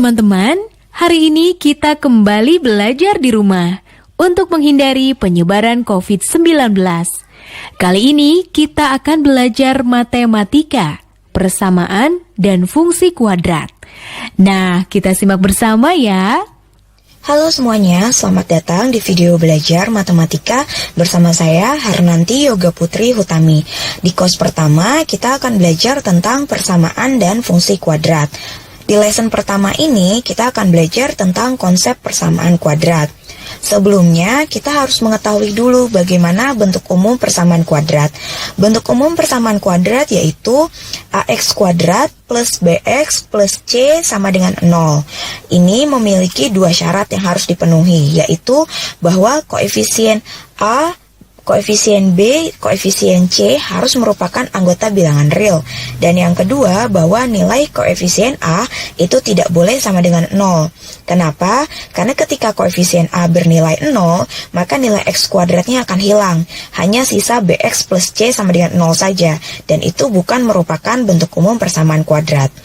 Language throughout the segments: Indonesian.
teman-teman, hari ini kita kembali belajar di rumah untuk menghindari penyebaran COVID-19. Kali ini kita akan belajar matematika, persamaan, dan fungsi kuadrat. Nah, kita simak bersama ya. Halo semuanya, selamat datang di video belajar matematika bersama saya Harnanti Yoga Putri Hutami. Di course pertama, kita akan belajar tentang persamaan dan fungsi kuadrat. Di lesson pertama ini, kita akan belajar tentang konsep persamaan kuadrat. Sebelumnya, kita harus mengetahui dulu bagaimana bentuk umum persamaan kuadrat. Bentuk umum persamaan kuadrat yaitu AX kuadrat plus BX plus C sama dengan 0. Ini memiliki dua syarat yang harus dipenuhi, yaitu bahwa koefisien A, koefisien B, koefisien C harus merupakan anggota bilangan real. Dan yang kedua, bahwa nilai koefisien A itu tidak boleh sama dengan 0. Kenapa? Karena ketika koefisien A bernilai 0, maka nilai X kuadratnya akan hilang. Hanya sisa BX plus C sama dengan 0 saja. Dan itu bukan merupakan bentuk umum persamaan kuadrat.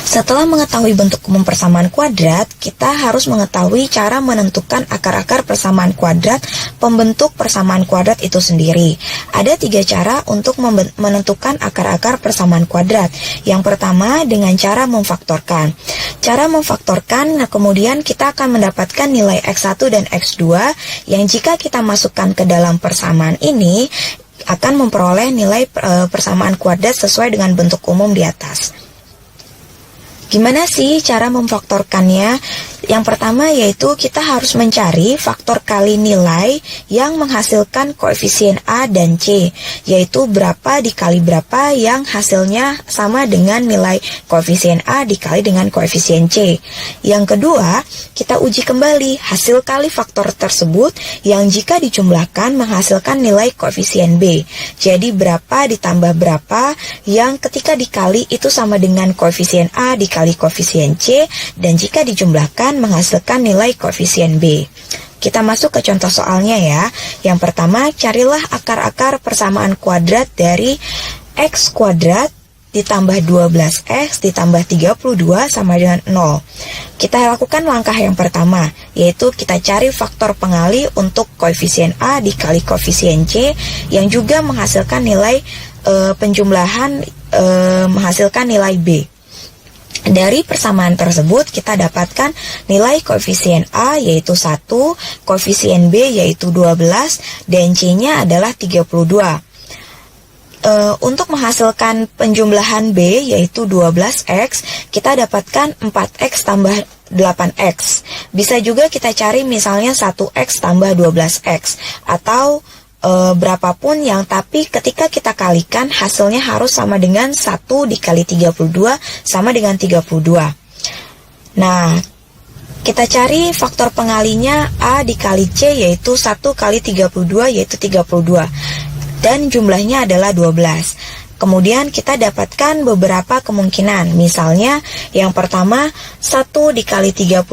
Setelah mengetahui bentuk umum persamaan kuadrat, kita harus mengetahui cara menentukan akar-akar persamaan kuadrat, pembentuk persamaan kuadrat itu sendiri. Ada 3 cara untuk menentukan akar-akar persamaan kuadrat. Yang pertama dengan cara memfaktorkan. Cara memfaktorkan, kemudian kita akan mendapatkan nilai X1 dan X2 yang jika kita masukkan ke dalam persamaan ini akan memperoleh nilai persamaan kuadrat sesuai dengan bentuk umum di atas. Gimana sih cara memfaktorkannya? Yang pertama yaitu kita harus mencari faktor kali nilai yang menghasilkan koefisien A dan C, yaitu berapa dikali berapa yang hasilnya sama dengan nilai koefisien A dikali dengan koefisien C. Yang kedua, kita uji kembali hasil kali faktor tersebut yang jika dijumlahkan menghasilkan nilai koefisien B. Jadi berapa ditambah berapa yang ketika dikali itu sama dengan koefisien A dikali koefisien C, dan jika dijumlahkan menghasilkan nilai koefisien B. Kita masuk ke contoh soalnya ya. Yang pertama, carilah akar-akar persamaan kuadrat dari X kuadrat ditambah 12X ditambah 32 sama dengan 0. Kita lakukan langkah yang pertama, yaitu kita cari faktor pengali untuk koefisien A dikali koefisien C yang juga menghasilkan nilai penjumlahan menghasilkan nilai B. Dari persamaan tersebut kita dapatkan nilai koefisien A yaitu 1, koefisien B yaitu 12, dan C-nya adalah 32. Untuk menghasilkan penjumlahan B yaitu 12X, kita dapatkan 4X tambah 8X. Bisa juga kita cari misalnya 1X tambah 12X atau berapapun yang, tapi ketika kita kalikan hasilnya harus sama dengan 1 dikali 32 sama dengan 32. Nah, kita cari faktor pengalinya A dikali C yaitu 1 kali 32 yaitu 32 dan jumlahnya adalah 12. Kemudian kita dapatkan beberapa kemungkinan. Misalnya yang pertama 1 dikali 32,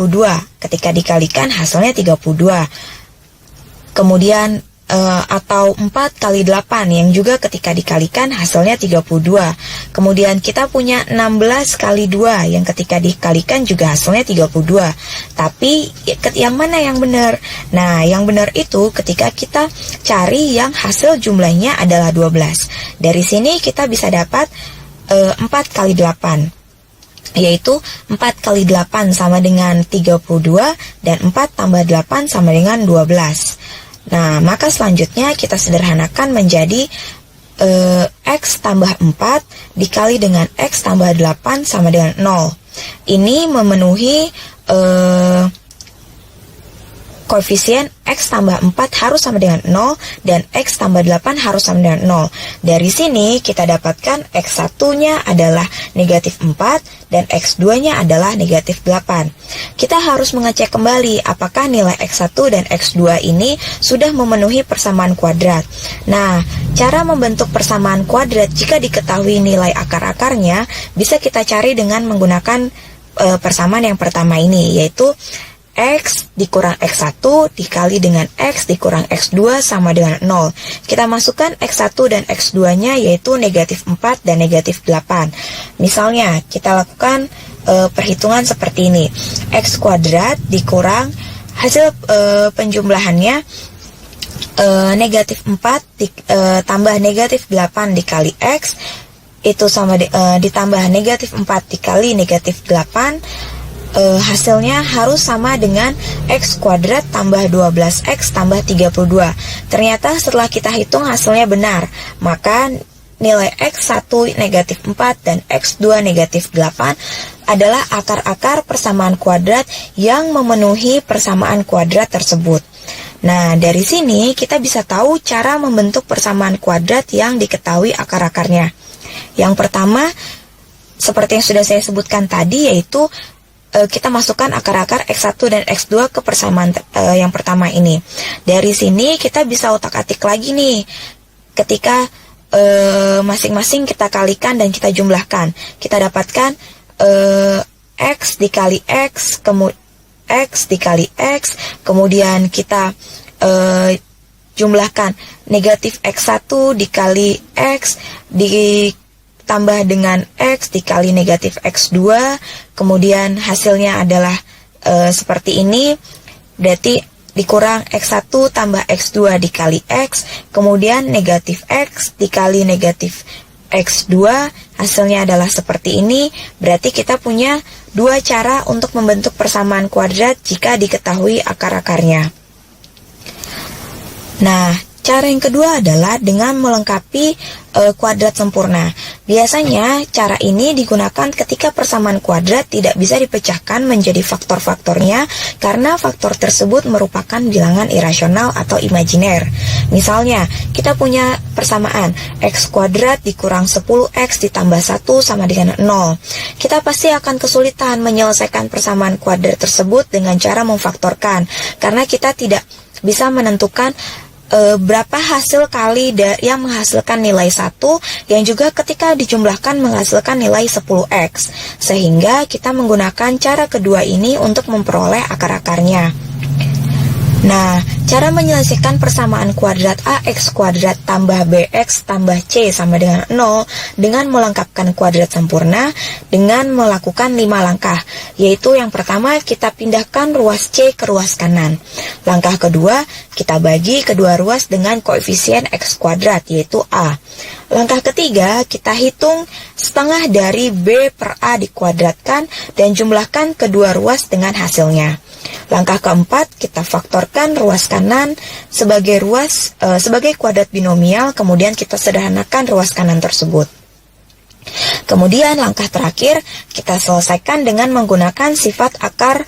ketika dikalikan hasilnya 32. Kemudian atau 4 kali 8 yang juga ketika dikalikan hasilnya 32. Kemudian kita punya 16 kali 2 yang ketika dikalikan juga hasilnya 32. Tapi yang mana yang benar? Nah, yang benar itu ketika kita cari yang hasil jumlahnya adalah 12. Dari sini kita bisa dapat 4 kali 8. Yaitu 4 kali 8 sama dengan 32 dan 4 tambah 8 sama dengan 12. Nah, maka selanjutnya kita sederhanakan menjadi X tambah 4 dikali dengan X tambah 8 sama dengan 0. Ini memenuhi koefisien X tambah 4 harus sama dengan 0 dan X tambah 8 harus sama dengan 0. Dari sini kita dapatkan X1-nya adalah negatif 4 dan X2-nya adalah negatif 8. Kita harus mengecek kembali apakah nilai X1 dan X2 ini sudah memenuhi persamaan kuadrat. Nah, cara membentuk persamaan kuadrat jika diketahui nilai akar-akarnya bisa kita cari dengan menggunakan persamaan yang pertama ini, yaitu X dikurang X1 dikali dengan X dikurang X2 sama dengan 0. Kita masukkan X1 dan X2-nya yaitu negatif 4 dan negatif 8. Misalnya, kita lakukan perhitungan seperti ini. X kuadrat dikurang hasil penjumlahannya negatif 4 tambah negatif 8 dikali X, itu sama ditambah negatif 4 dikali negatif 8, hasilnya harus sama dengan X kuadrat tambah 12X tambah 32. Ternyata setelah kita hitung hasilnya benar, maka nilai X1 negatif 4 dan X2 negatif 8 adalah akar-akar persamaan kuadrat yang memenuhi persamaan kuadrat tersebut. Nah, dari sini kita bisa tahu cara membentuk persamaan kuadrat yang diketahui akar-akarnya. Yang pertama, seperti yang sudah saya sebutkan tadi, yaitu kita masukkan akar-akar X1 dan X2 ke persamaan yang pertama ini. Dari sini kita bisa otak-atik lagi nih. Ketika masing-masing kita kalikan dan kita jumlahkan, kita dapatkan X dikali X, X dikali X, kemudian kita jumlahkan negatif X1 dikali X ditambah dengan X dikali negatif X2, kemudian hasilnya adalah seperti ini, berarti dikurang X1 tambah X2 dikali X, kemudian negatif X dikali negatif X2, hasilnya adalah seperti ini. Berarti kita punya dua cara untuk membentuk persamaan kuadrat jika diketahui akar-akarnya. Nah, cara yang kedua adalah dengan melengkapi kuadrat sempurna. Biasanya cara ini digunakan ketika persamaan kuadrat tidak bisa dipecahkan menjadi faktor-faktornya karena faktor tersebut merupakan bilangan irasional atau imajiner. Misalnya, kita punya persamaan X kuadrat dikurang 10X ditambah 1 sama dengan 0. Kita pasti akan kesulitan menyelesaikan persamaan kuadrat tersebut dengan cara memfaktorkan karena kita tidak bisa menentukan berapa hasil kali yang menghasilkan nilai 1 yang juga ketika dijumlahkan menghasilkan nilai 10X. Sehingga kita menggunakan cara kedua ini untuk memperoleh akar-akarnya. Nah, cara menyelesaikan persamaan kuadrat AX kuadrat tambah BX tambah C sama dengan 0 dengan melengkapkan kuadrat sempurna dengan melakukan 5 langkah, yaitu yang pertama kita pindahkan ruas C ke ruas kanan. Langkah kedua, kita bagi kedua ruas dengan koefisien X kuadrat, yaitu A. Langkah ketiga, kita hitung setengah dari B per A dikuadratkan dan jumlahkan kedua ruas dengan hasilnya. Langkah keempat, kita faktorkan ruas kanan sebagai kuadrat binomial, kemudian kita sederhanakan ruas kanan tersebut. Kemudian langkah terakhir, kita selesaikan dengan menggunakan sifat akar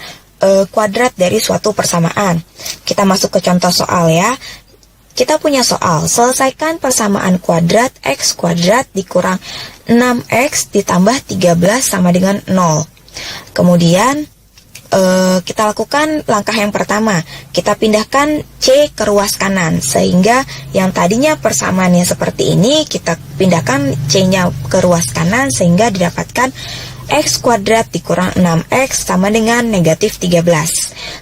kuadrat dari suatu persamaan. Kita masuk ke contoh soal ya. Kita punya soal, selesaikan persamaan kuadrat X kuadrat dikurang 6X ditambah 13 sama dengan 0. Kemudian kita lakukan langkah yang pertama, kita pindahkan C ke ruas kanan, sehingga yang tadinya persamaannya seperti ini, kita pindahkan C-nya ke ruas kanan, sehingga didapatkan X kuadrat dikurang 6X sama dengan negatif 13.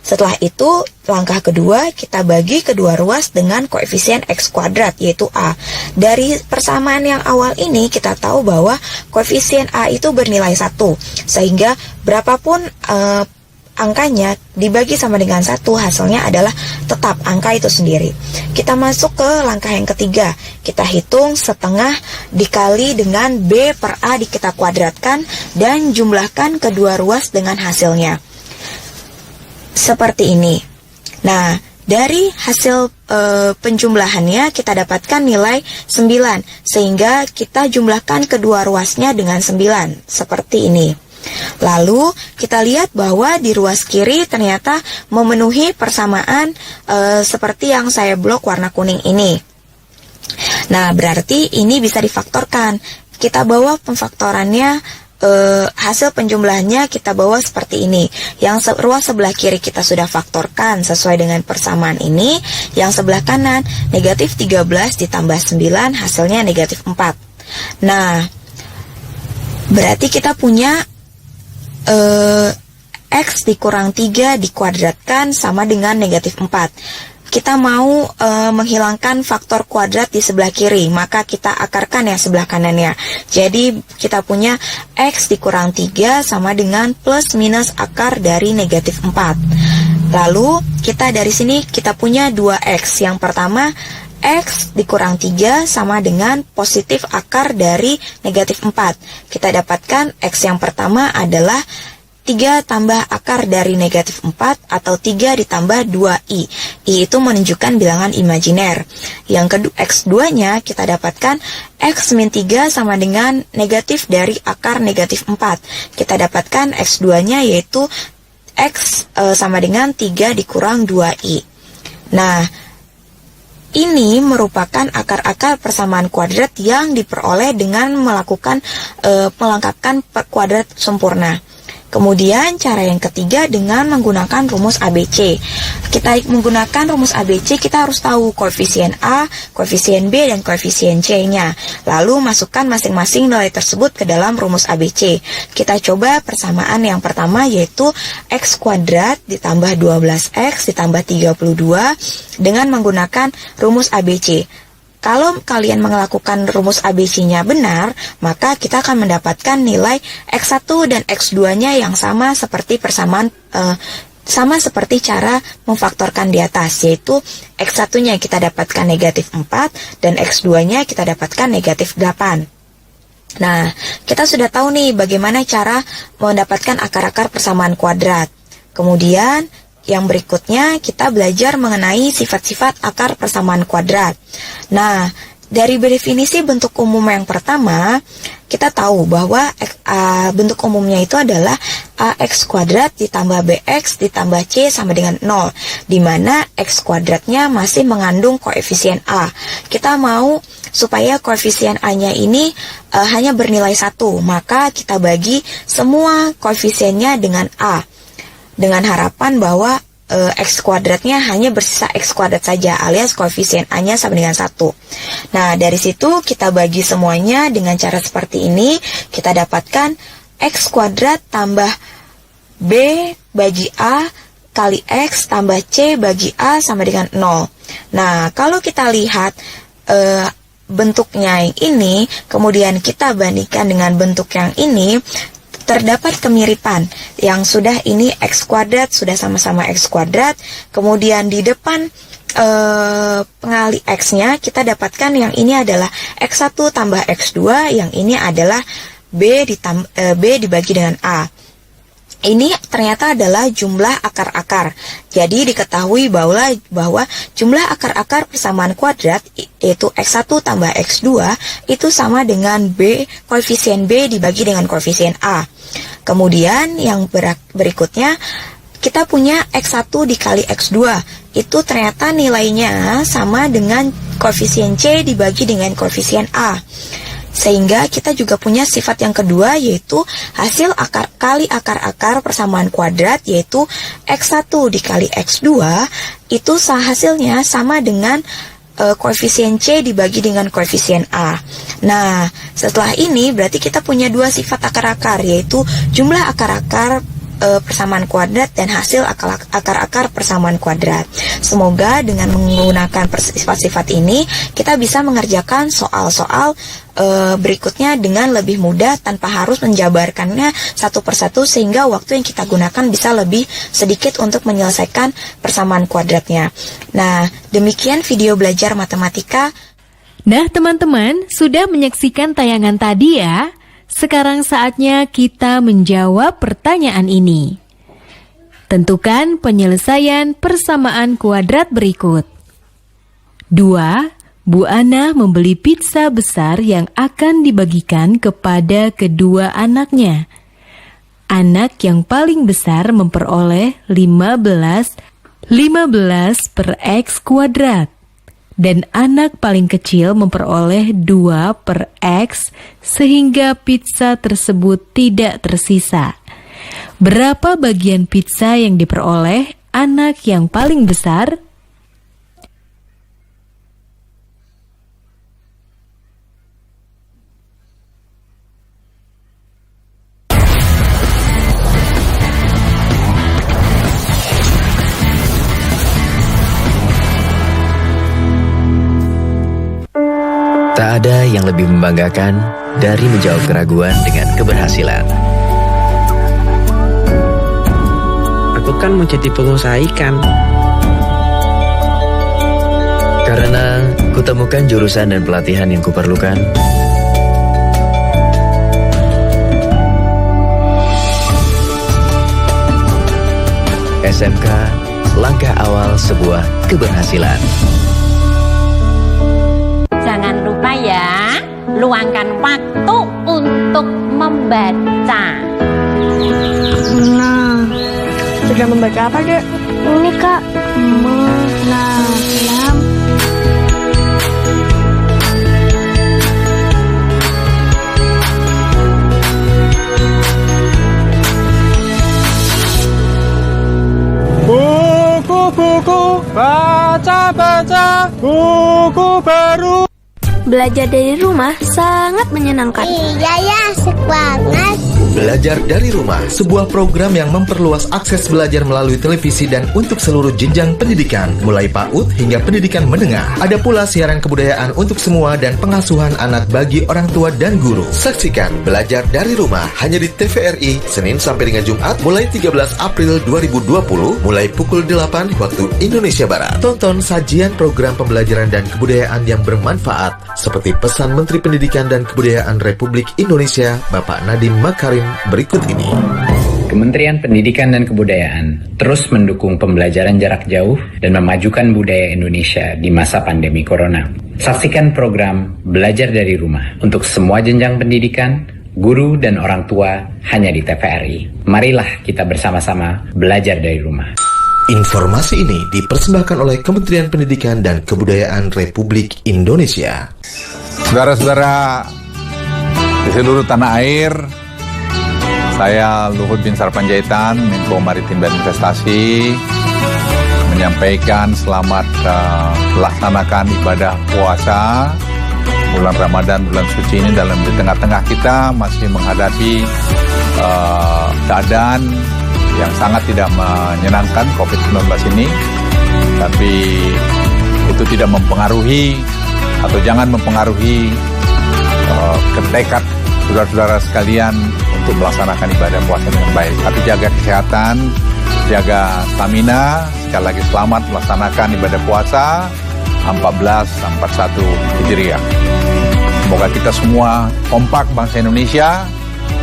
Setelah itu, langkah kedua, kita bagi kedua ruas dengan koefisien X kuadrat, yaitu A. Dari persamaan yang awal ini, kita tahu bahwa koefisien A itu bernilai 1, sehingga berapapun angkanya dibagi sama dengan 1, hasilnya adalah tetap angka itu sendiri. Kita masuk ke langkah yang ketiga. Kita hitung setengah dikali dengan B per A kita kuadratkan dan jumlahkan kedua ruas dengan hasilnya. Seperti ini. Nah, dari hasil penjumlahannya kita dapatkan nilai 9, sehingga kita jumlahkan kedua ruasnya dengan 9, seperti ini. Lalu kita lihat bahwa di ruas kiri ternyata memenuhi persamaan seperti yang saya blok warna kuning ini. Nah, berarti ini bisa difaktorkan. Kita bawa pemfaktorannya, hasil penjumlahannya kita bawa seperti ini. Yang ruas sebelah kiri kita sudah faktorkan sesuai dengan persamaan ini. Yang sebelah kanan negatif 13 ditambah 9 hasilnya negatif 4. Nah, berarti kita punya X dikurang 3 dikuadratkan sama dengan negatif 4. kita mau menghilangkan faktor kuadrat di sebelah kiri, maka kita akarkan yang sebelah kanannya. Jadi kita punya X dikurang 3 sama dengan plus minus akar dari negatif 4. Lalu kita dari sini kita punya 2X. Yang pertama, X dikurang 3 sama dengan positif akar dari negatif 4. Kita dapatkan X yang pertama adalah 3 tambah akar dari negatif 4 atau 3 ditambah 2i. I itu menunjukkan bilangan imajiner. Yang kedua, X2-nya kita dapatkan X min 3 sama dengan negatif dari akar negatif 4. Kita dapatkan X2-nya yaitu X sama dengan 3 dikurang 2i. Nah, ini merupakan akar-akar persamaan kuadrat yang diperoleh dengan melakukan melengkapkan kuadrat sempurna. Kemudian cara yang ketiga dengan menggunakan rumus ABC. Kita menggunakan rumus ABC, kita harus tahu koefisien A, koefisien B, dan koefisien C-nya. Lalu masukkan masing-masing nilai tersebut ke dalam rumus ABC. Kita coba persamaan yang pertama yaitu X kuadrat ditambah 12X ditambah 32 dengan menggunakan rumus ABC. Kalau kalian melakukan rumus ABC-nya benar, maka kita akan mendapatkan nilai X1 dan X2-nya yang sama seperti persamaan sama seperti cara memfaktorkan di atas, yaitu X1-nya kita dapatkan negatif 4 dan X2-nya kita dapatkan negatif 8. Nah, kita sudah tahu nih bagaimana cara mendapatkan akar-akar persamaan kuadrat. Kemudian yang berikutnya kita belajar mengenai sifat-sifat akar persamaan kuadrat. Nah, dari definisi bentuk umum yang pertama, kita tahu bahwa bentuk umumnya itu adalah AX kuadrat ditambah BX ditambah C sama dengan 0, di mana X kuadratnya masih mengandung koefisien A. Kita mau supaya koefisien A-nya ini hanya bernilai 1, maka kita bagi semua koefisiennya dengan A, dengan harapan bahwa X kuadratnya hanya bersisa X kuadrat saja, alias koefisien A-nya sama dengan 1. Nah, dari situ kita bagi semuanya dengan cara seperti ini. Kita dapatkan X kuadrat tambah B bagi A kali X tambah C bagi A sama dengan 0. Nah, kalau kita lihat bentuknya yang ini, kemudian kita bandingkan dengan bentuk yang ini, terdapat kemiripan. Yang sudah ini X kuadrat, sudah sama-sama X kuadrat. Kemudian di depan pengali X-nya kita dapatkan yang ini adalah X1 tambah X2, yang ini adalah B dibagi dengan A. Ini ternyata adalah jumlah akar-akar. Jadi diketahui bahwa jumlah akar-akar persamaan kuadrat yaitu X1 tambah X2 itu sama dengan B, koefisien B dibagi dengan koefisien A. Kemudian yang berikutnya kita punya X1 dikali X2. Itu ternyata nilainya sama dengan koefisien C dibagi dengan koefisien A. Sehingga kita juga punya sifat yang kedua, yaitu hasil akar kali akar-akar persamaan kuadrat, yaitu X1 dikali X2 itu hasilnya sama dengan koefisien C dibagi dengan koefisien A. Nah, setelah ini berarti kita punya dua sifat akar-akar, yaitu jumlah akar-akar persamaan kuadrat dan hasil akar-akar persamaan kuadrat. Semoga dengan menggunakan sifat-sifat ini kita bisa mengerjakan soal-soal berikutnya dengan lebih mudah tanpa harus menjabarkannya satu persatu, sehingga waktu yang kita gunakan bisa lebih sedikit untuk menyelesaikan persamaan kuadratnya. Nah, demikian video belajar matematika. Nah, teman-teman, sudah menyaksikan tayangan tadi ya? Sekarang saatnya kita menjawab pertanyaan ini. Tentukan penyelesaian persamaan kuadrat berikut. 2. Bu Ana membeli pizza besar yang akan dibagikan kepada kedua anaknya. Anak yang paling besar memperoleh 15 per X kuadrat. Dan anak paling kecil memperoleh 2 per X, sehingga pizza tersebut tidak tersisa. Berapa bagian pizza yang diperoleh anak yang paling besar? yang lebih membanggakan dari menjawab keraguan dengan keberhasilan? Aku kan mau jadi pengusaha ikan. Karena kutemukan jurusan dan pelatihan yang kuperlukan. SMK, langkah awal sebuah keberhasilan. Jangan lupa ya, luangkan waktu untuk membaca. Nah, sudah membaca apa, Dek? Ini, Kak. Menanam. Buku-buku, baca-baca, buku baru. Belajar dari rumah sangat menyenangkan. Iya ya, asik banget. Belajar dari Rumah, sebuah program yang memperluas akses belajar melalui televisi dan untuk seluruh jenjang pendidikan, mulai PAUD hingga pendidikan menengah. Ada pula siaran kebudayaan untuk semua dan pengasuhan anak bagi orang tua dan guru. Saksikan Belajar dari Rumah hanya di TVRI, Senin sampai dengan Jumat, mulai 13 April 2020, mulai pukul 8 waktu Indonesia Barat. Tonton sajian program pembelajaran dan kebudayaan yang bermanfaat, seperti pesan Menteri Pendidikan dan Kebudayaan Republik Indonesia, Bapak Nadiem Makarim berikut ini. Kementerian Pendidikan dan Kebudayaan terus mendukung pembelajaran jarak jauh dan memajukan budaya Indonesia di masa pandemi corona. Saksikan program Belajar dari Rumah untuk semua jenjang pendidikan, guru dan orang tua hanya di TVRI. Marilah kita bersama-sama belajar dari rumah. Informasi ini dipersembahkan oleh Kementerian Pendidikan dan Kebudayaan Republik Indonesia. Saudara-saudara di seluruh tanah air, saya Luhut Binsar Panjaitan, Menko Maritim dan Investasi, menyampaikan selamat melaksanakan ibadah puasa bulan Ramadan, bulan suci ini. Di tengah-tengah kita masih menghadapi keadaan yang sangat tidak menyenangkan, COVID-19 ini. Tapi itu tidak mempengaruhi atau jangan mempengaruhi ketekad saudara-saudara sekalian untuk melaksanakan ibadah puasa dengan baik. Tapi jaga kesehatan, jaga stamina. Sekali lagi selamat melaksanakan ibadah puasa 1441 Hijriah. Semoga kita semua kompak bangsa Indonesia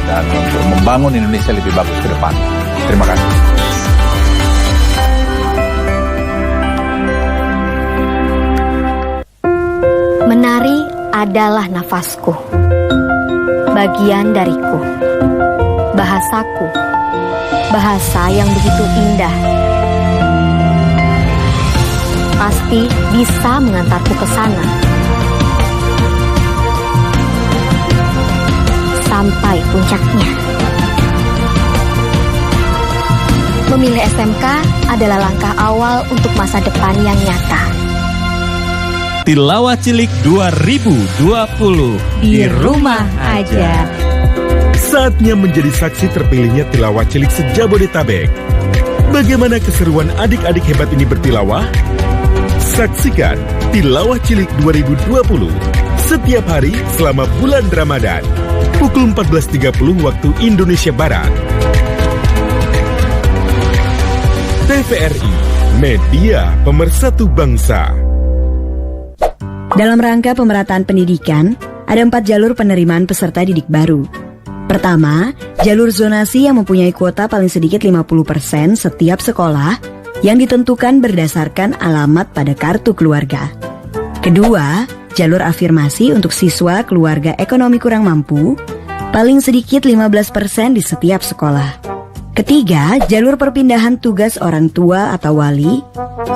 dan untuk membangun Indonesia lebih bagus ke depan. Terima kasih. Menari adalah nafasku, bagian dariku, bahasaku, bahasa yang begitu indah. Pasti bisa mengantarku ke sana. Sampai puncaknya. Memilih SMK adalah langkah awal untuk masa depan yang nyata. Tilawah Cilik 2020 Di rumah aja. Saatnya menjadi saksi terpilihnya tilawah cilik se-Jabodetabek. Bagaimana keseruan adik-adik hebat ini bertilawah? Saksikan Tilawah Cilik 2020 setiap hari selama bulan Ramadan, pukul 14.30 waktu Indonesia Barat. TVRI, Media Pemersatu Bangsa. Dalam rangka pemerataan pendidikan, ada 4 jalur penerimaan peserta didik baru. Pertama, jalur zonasi yang mempunyai kuota paling sedikit 50% setiap sekolah yang ditentukan berdasarkan alamat pada kartu keluarga. Kedua, jalur afirmasi untuk siswa keluarga ekonomi kurang mampu, paling sedikit 15% di setiap sekolah. Ketiga, jalur perpindahan tugas orang tua atau wali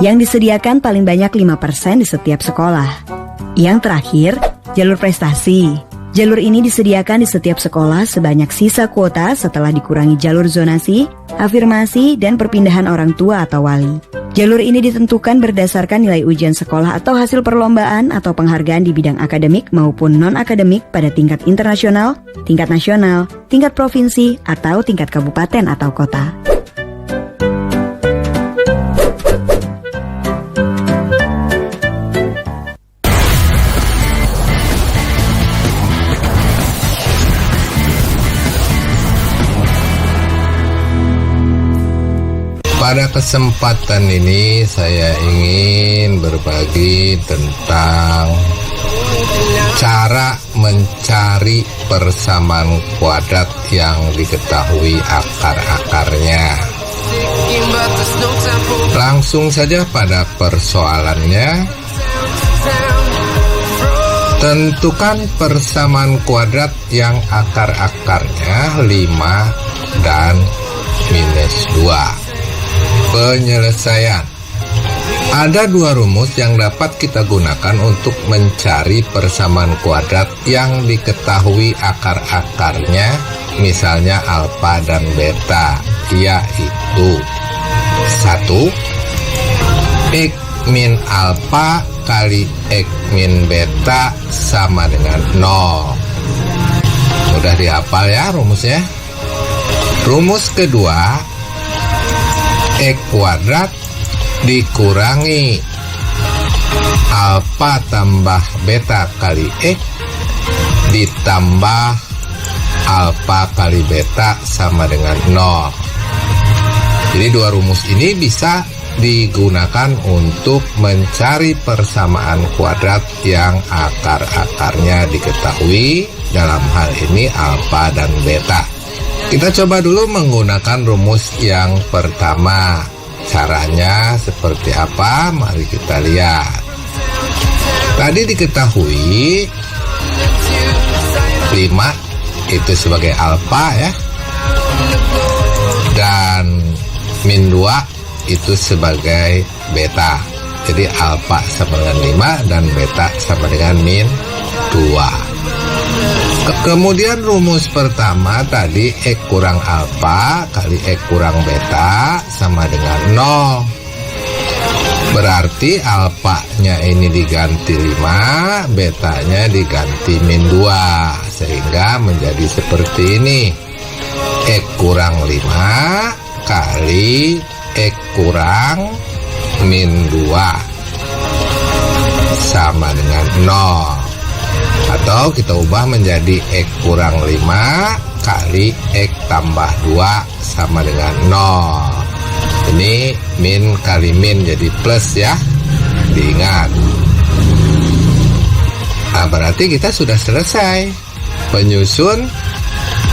yang disediakan paling banyak 5% di setiap sekolah. Yang terakhir, jalur prestasi. Jalur ini disediakan di setiap sekolah sebanyak sisa kuota setelah dikurangi jalur zonasi, afirmasi, dan perpindahan orang tua atau wali. Jalur ini ditentukan berdasarkan nilai ujian sekolah atau hasil perlombaan atau penghargaan di bidang akademik maupun non-akademik pada tingkat internasional, tingkat nasional, tingkat provinsi, atau tingkat kabupaten atau kota. Pada kesempatan ini saya ingin berbagi tentang cara mencari persamaan kuadrat yang diketahui akar-akarnya. Langsung saja pada persoalannya. Tentukan persamaan kuadrat yang akar-akarnya 5 dan minus 2. Penyelesaian. Ada dua rumus yang dapat kita gunakan untuk mencari persamaan kuadrat yang diketahui akar-akarnya, misalnya alfa dan beta, yaitu 1. X min alfa kali X min beta sama dengan 0. Mudah dihafal ya rumusnya. Rumus kedua, X kuadrat dikurangi alfa tambah beta kali X ditambah alfa kali beta sama dengan 0. Jadi dua rumus ini bisa digunakan untuk mencari persamaan kuadrat yang akar-akarnya diketahui, dalam hal ini alfa dan beta. Kita coba dulu menggunakan rumus yang pertama. Caranya seperti apa? Mari kita lihat. Tadi diketahui 5 itu sebagai alfa ya, dan min 2 itu sebagai beta. Jadi alfa sama dengan 5 dan beta sama dengan min 2. Kemudian rumus pertama tadi X kurang alfa kali X kurang beta sama dengan 0. Berarti alfanya ini diganti 5, betanya diganti min 2, sehingga menjadi seperti ini. X kurang 5 kali X kurang min 2 sama dengan 0. Atau kita ubah menjadi X kurang 5 kali X tambah 2 sama dengan 0. Ini min kali min jadi plus ya, diingat. Nah, berarti kita sudah selesai menyusun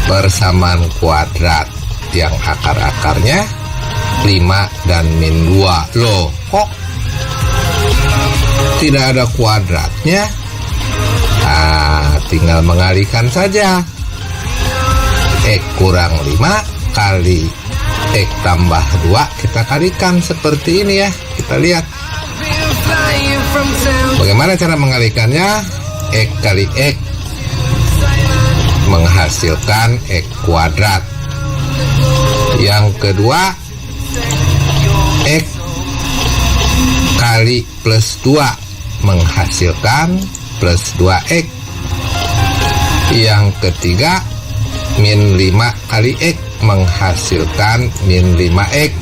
persamaan kuadrat yang akar-akarnya 5 dan min 2. Loh, kok tidak ada kuadratnya? Nah, tinggal mengalihkan saja. X kurang 5 kali X tambah 2 kita kalikan seperti ini ya. Kita lihat bagaimana cara mengalihkannya. X kali X menghasilkan X kuadrat. Yang kedua, X kali plus 2 menghasilkan plus 2X. Yang ketiga, min 5 kali X menghasilkan min 5X.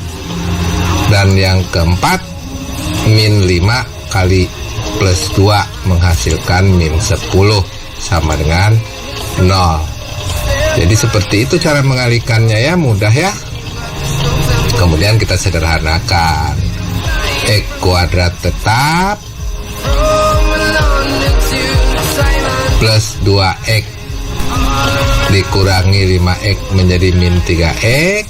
Dan yang keempat, min 5 kali plus 2 menghasilkan min 10 sama dengan 0. Jadi seperti itu cara mengalihkannya ya, mudah ya. Kemudian kita sederhanakan. X kuadrat tetap plus 2X dikurangi 5X menjadi min 3X,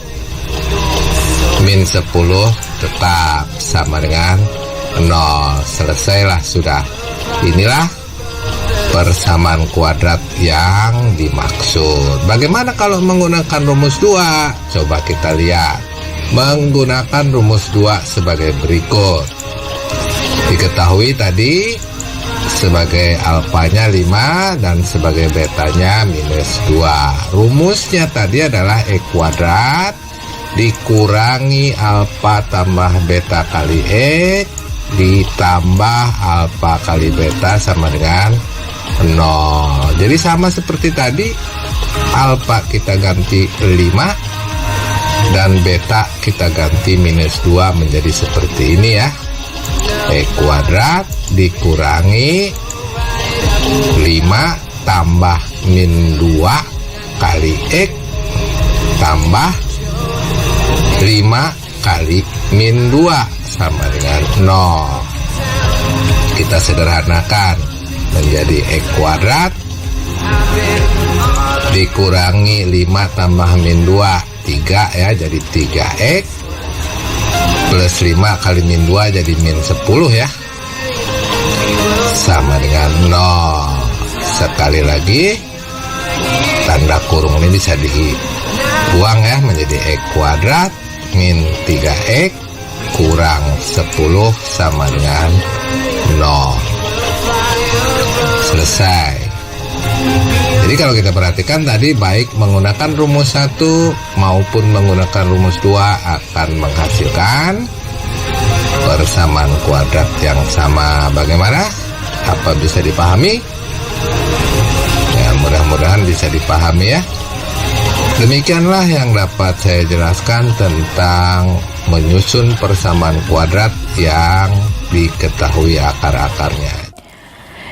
min 10 tetap sama dengan 0. Selesailah sudah. Inilah persamaan kuadrat yang dimaksud. Bagaimana kalau menggunakan rumus 2? Coba kita lihat. Menggunakan rumus 2 sebagai berikut. Diketahui tadi sebagai alfanya 5 dan sebagai betanya minus 2. Rumusnya tadi adalah X kuadrat dikurangi alfa tambah beta kali X ditambah alfa kali beta sama dengan 0. Jadi sama seperti tadi, alfa kita ganti 5 dan beta kita ganti minus 2 menjadi seperti ini ya. X kuadrat dikurangi 5 tambah min 2 kali X tambah 5 kali min 2 sama dengan 0. Kita sederhanakan menjadi X kuadrat dikurangi 5 tambah min 2, 3 ya, jadi 3X plus 5 kali min 2 jadi min 10 ya, sama dengan 0. Sekali lagi tanda kurung ini bisa dibuang ya, menjadi X kuadrat min 3X kurang 10 sama dengan 0. Selesai. Jadi kalau kita perhatikan tadi, baik menggunakan rumus 1 maupun menggunakan rumus 2 akan menghasilkan persamaan kuadrat yang sama. Bagaimana? Apa bisa dipahami? Ya, mudah-mudahan bisa dipahami ya. Demikianlah yang dapat saya jelaskan tentang menyusun persamaan kuadrat yang diketahui akar-akarnya.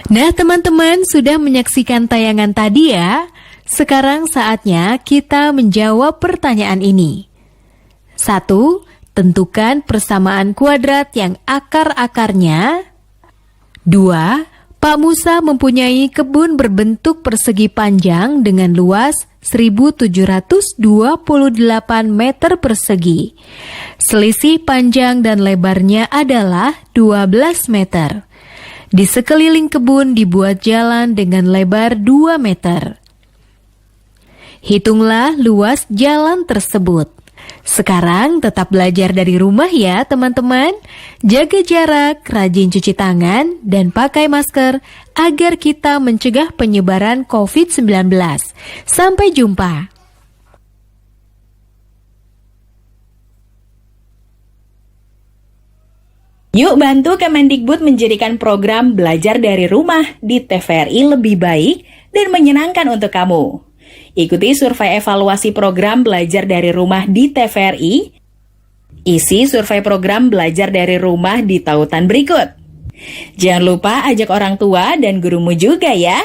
Nah, teman-teman sudah menyaksikan tayangan tadi ya. Sekarang saatnya kita menjawab pertanyaan ini. 1. Tentukan persamaan kuadrat yang akar-akarnya. 2. Pak Musa mempunyai kebun berbentuk persegi panjang dengan luas 1728 meter persegi. Selisih panjang dan lebarnya adalah 12 meter. Di sekeliling kebun dibuat jalan dengan lebar 2 meter. Hitunglah luas jalan tersebut. Sekarang tetap belajar dari rumah ya teman-teman. Jaga jarak, rajin cuci tangan, dan pakai masker agar kita mencegah penyebaran COVID-19. Sampai jumpa. Yuk bantu Kemendikbud menjadikan program belajar dari rumah di TVRI lebih baik dan menyenangkan untuk kamu. Ikuti survei evaluasi program belajar dari rumah di TVRI. Isi survei program belajar dari rumah di tautan berikut. Jangan lupa ajak orang tua dan gurumu juga ya.